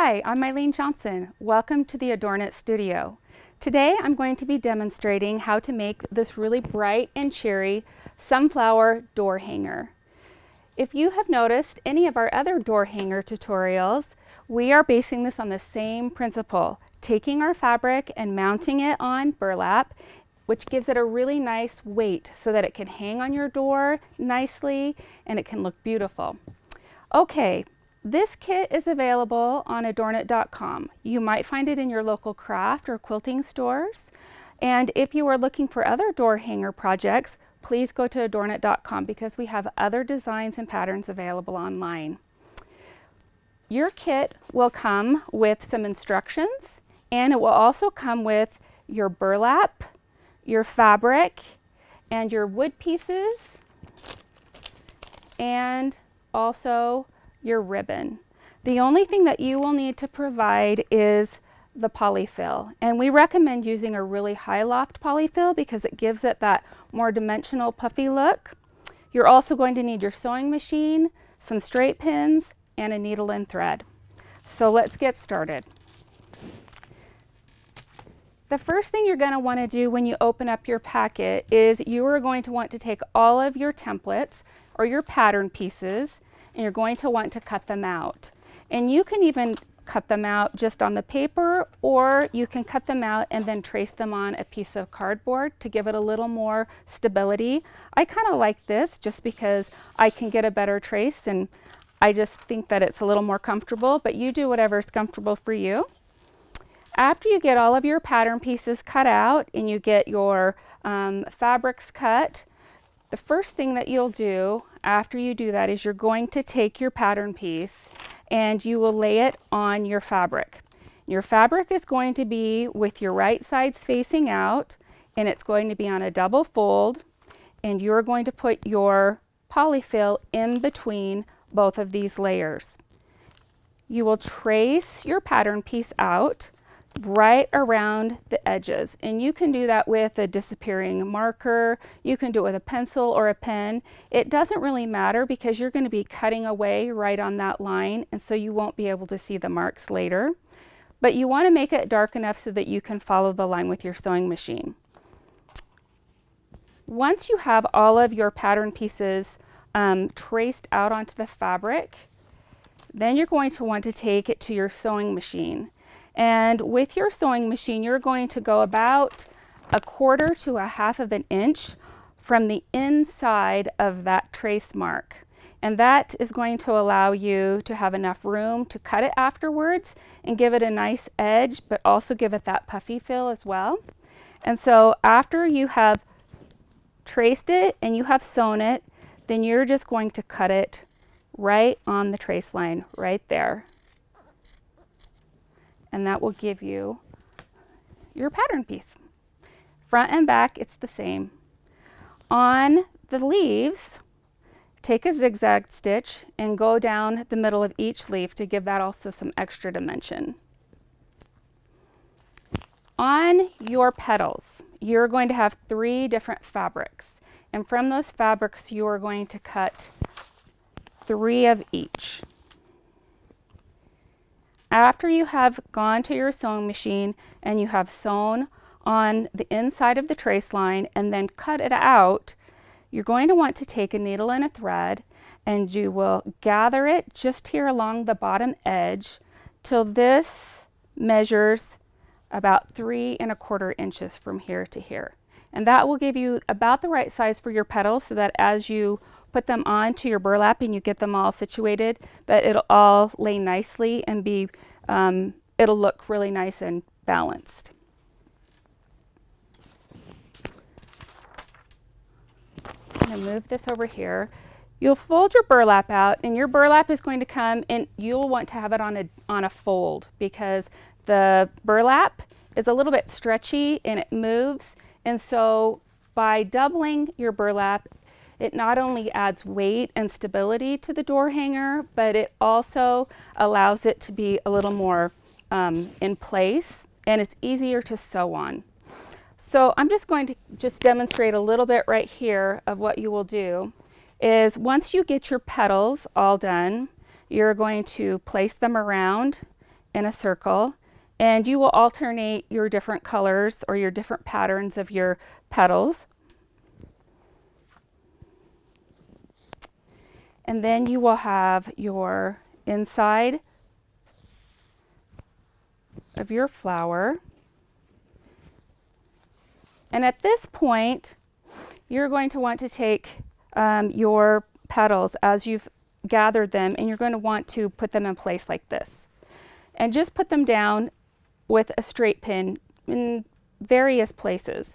Hi, I'm Eilene Johnson. Welcome to the ADORNit studio. Today I'm going to be demonstrating how to make this really bright and cheery sunflower door hanger. If you have noticed any of our other door hanger tutorials, we are basing this on the same principle, taking our fabric and mounting it on burlap, which gives it a really nice weight so that it can hang on your door nicely and it can look beautiful. Okay. This kit is available on ADORNit.com. You might find it in your local craft or quilting stores. And if you are looking for other door hanger projects, please go to ADORNit.com because we have other designs and patterns available online. Your kit will come with some instructions, and it will also come with your burlap, your fabric, and your wood pieces, and also your ribbon. The only thing that you will need to provide is the polyfill, and we recommend using a really high loft polyfill because it gives it that more dimensional puffy look. You're also going to need your sewing machine, some straight pins, and a needle and thread. So let's get started. The first thing you're going to want to do when you open up your packet is you are going to want to take all of your templates or your pattern pieces, and you're going to want to cut them out. And you can even cut them out just on the paper, or you can cut them out and then trace them on a piece of cardboard to give it a little more stability. I kind of like this just because I can get a better trace, and I just think that it's a little more comfortable, but you do whatever is comfortable for you. After you get all of your pattern pieces cut out and you get your fabrics cut, the first thing that you'll do after you do that is you're going to take your pattern piece and you will lay it on your fabric. Your fabric is going to be with your right sides facing out, and it's going to be on a double fold, and you're going to put your polyfill in between both of these layers. You will trace your pattern piece out right around the edges, and you can do that with a disappearing marker. You can do it with a pencil or a pen. It doesn't really matter because you're going to be cutting away right on that line, and so you won't be able to see the marks later. But you want to make it dark enough so that you can follow the line with your sewing machine. Once you have all of your pattern pieces traced out onto the fabric, then you're going to want to take it to your sewing machine. And with your sewing machine, you're going to go about 1/4 to 1/2 of an inch from the inside of that trace mark. And that is going to allow you to have enough room to cut it afterwards and give it a nice edge, but also give it that puffy feel as well. And so after you have traced it and you have sewn it, then you're just going to cut it right on the trace line right there. And that will give you your pattern piece. Front and back, it's the same. On the leaves, take a zigzag stitch and go down the middle of each leaf to give that also some extra dimension. On your petals, you're going to have 3 different fabrics. And from those fabrics, you are going to cut 3 of each. After you have gone to your sewing machine and you have sewn on the inside of the trace line and then cut it out, you're going to want to take a needle and a thread, and you will gather it just here along the bottom edge till this measures about 3 1/4 inches from here to here. And that will give you about the right size for your petals so that as you put them onto your burlap and you get them all situated, that it'll all lay nicely and be, it'll look really nice and balanced. I'm going to move this over here. You'll fold your burlap out, and your burlap is going to come, and you'll want to have it on a fold because the burlap is a little bit stretchy and it moves. And so by doubling your burlap, it not only adds weight and stability to the door hanger, but it also allows it to be a little more in place, and it's easier to sew on. So I'm just going to demonstrate a little bit right here of what you will do is once you get your petals all done, you're going to place them around in a circle, and you will alternate your different colors or your different patterns of your petals. And then you will have your inside of your flower. And at this point, you're going to want to take your petals as you've gathered them, and you're going to want to put them in place like this. And just put them down with a straight pin in various places,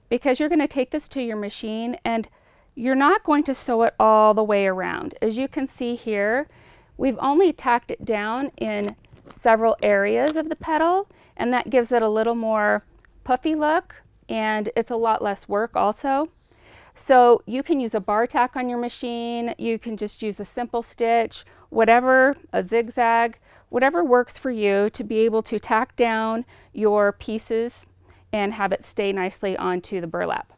because you're going to take this to your machine and you're not going to sew it all the way around. As you can see here, we've only tacked it down in several areas of the petal, and that gives it a little more puffy look, and it's a lot less work also. So you can use a bar tack on your machine, you can just use a simple stitch, whatever, a zigzag, whatever works for you to be able to tack down your pieces and have it stay nicely onto the burlap.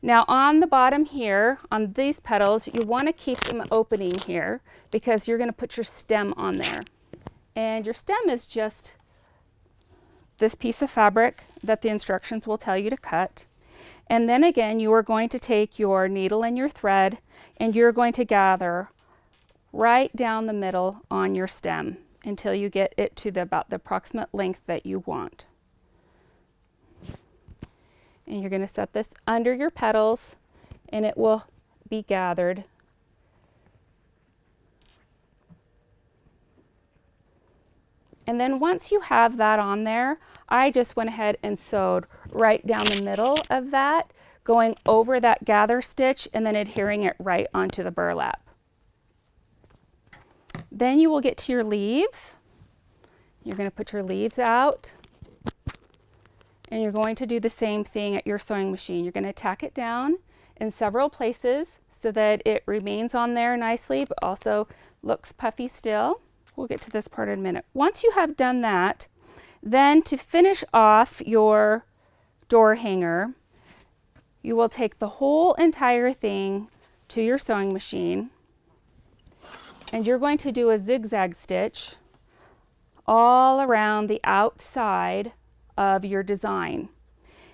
Now on the bottom here, on these petals, you want to keep them opening here because you're going to put your stem on there. And your stem is just this piece of fabric that the instructions will tell you to cut. And then again, you are going to take your needle and your thread, and you're going to gather right down the middle on your stem until you get it to about the approximate length that you want. And you're going to set this under your petals, and it will be gathered. And then once you have that on there, I just went ahead and sewed right down the middle of that, going over that gather stitch and then adhering it right onto the burlap. Then you will get to your leaves. You're going to put your leaves out, and you're going to do the same thing at your sewing machine. You're going to tack it down in several places so that it remains on there nicely but also looks puffy still. We'll get to this part in a minute. Once you have done that, then to finish off your door hanger, you will take the whole entire thing to your sewing machine, and you're going to do a zigzag stitch all around the outside of your design.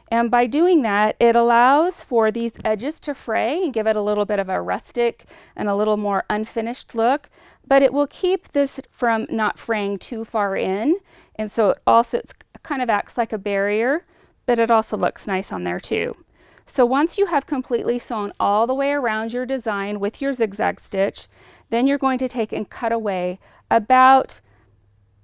And by doing that, it allows for these edges to fray and give it a little bit of a rustic and a little more unfinished look, but it will keep this from not fraying too far in. And so it kind of acts like a barrier, but it also looks nice on there too. So once you have completely sewn all the way around your design with your zigzag stitch, then you're going to take and cut away about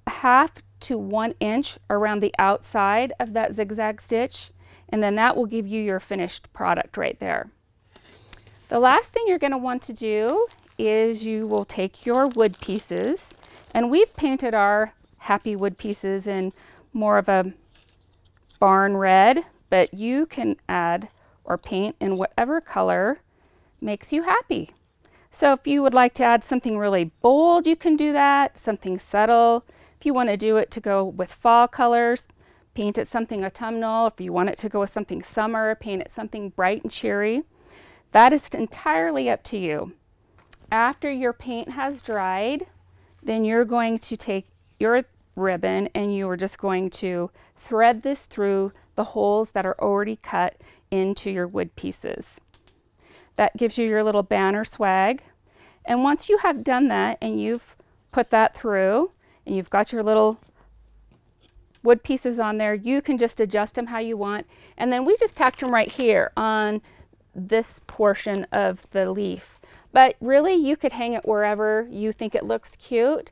1/2 to 1 inch around the outside of that zigzag stitch, and then that will give you your finished product right there. The last thing you're going to want to do is you will take your wood pieces, and we've painted our happy wood pieces in more of a barn red, but you can add or paint in whatever color makes you happy. So if you would like to add something really bold, you can do that, something subtle. If you want to do it to go with fall colors, paint it something autumnal. If you want it to go with something summer, paint it something bright and cheery. That is entirely up to you. After your paint has dried, then you're going to take your ribbon and you are just going to thread this through the holes that are already cut into your wood pieces. That gives you your little banner swag. And once you have done that and you've put that through and you've got your little wood pieces on there, you can just adjust them how you want. And then we just tacked them right here on this portion of the leaf. But really you could hang it wherever you think it looks cute.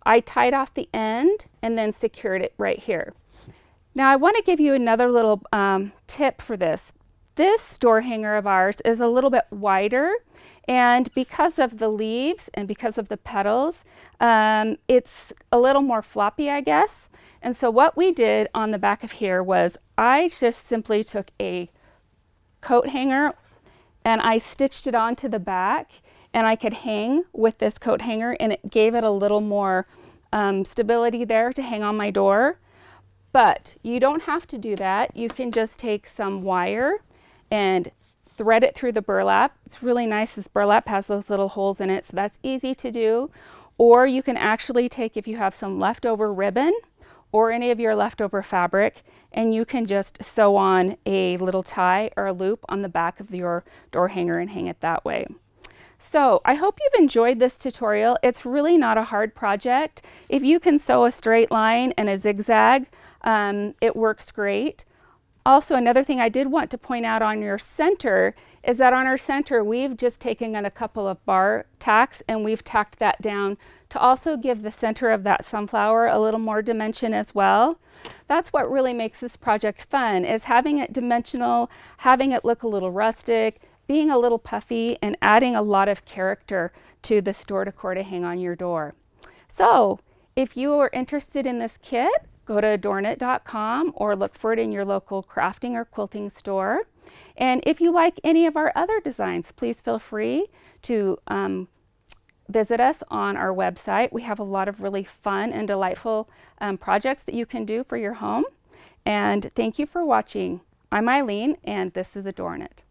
I tied off the end and then secured it right here. Now I want to give you another little tip for this. This door hanger of ours is a little bit wider, and because of the leaves and because of the petals, it's a little more floppy, I guess. And so what we did on the back of here was I just simply took a coat hanger and I stitched it onto the back, and I could hang with this coat hanger, and it gave it a little more stability there to hang on my door. But you don't have to do that. You can just take some wire and thread it through the burlap. It's really nice. This burlap has those little holes in it, so that's easy to do. Or you can actually take, if you have some leftover ribbon or any of your leftover fabric, and you can just sew on a little tie or a loop on the back of your door hanger and hang it that way. So I hope you've enjoyed this tutorial. It's really not a hard project. If you can sew a straight line and a zigzag, it works great. Also, another thing I did want to point out on your center is that on our center, we've just taken a couple of bar tacks and we've tacked that down to also give the center of that sunflower a little more dimension as well. That's what really makes this project fun, is having it dimensional, having it look a little rustic, being a little puffy, and adding a lot of character to this door decor to hang on your door. So if you are interested in this kit, go to ADORNit.com or look for it in your local crafting or quilting store. And if you like any of our other designs, please feel free to visit us on our website. We have a lot of really fun and delightful projects that you can do for your home. And thank you for watching. I'm Eilene, and this is ADORNit.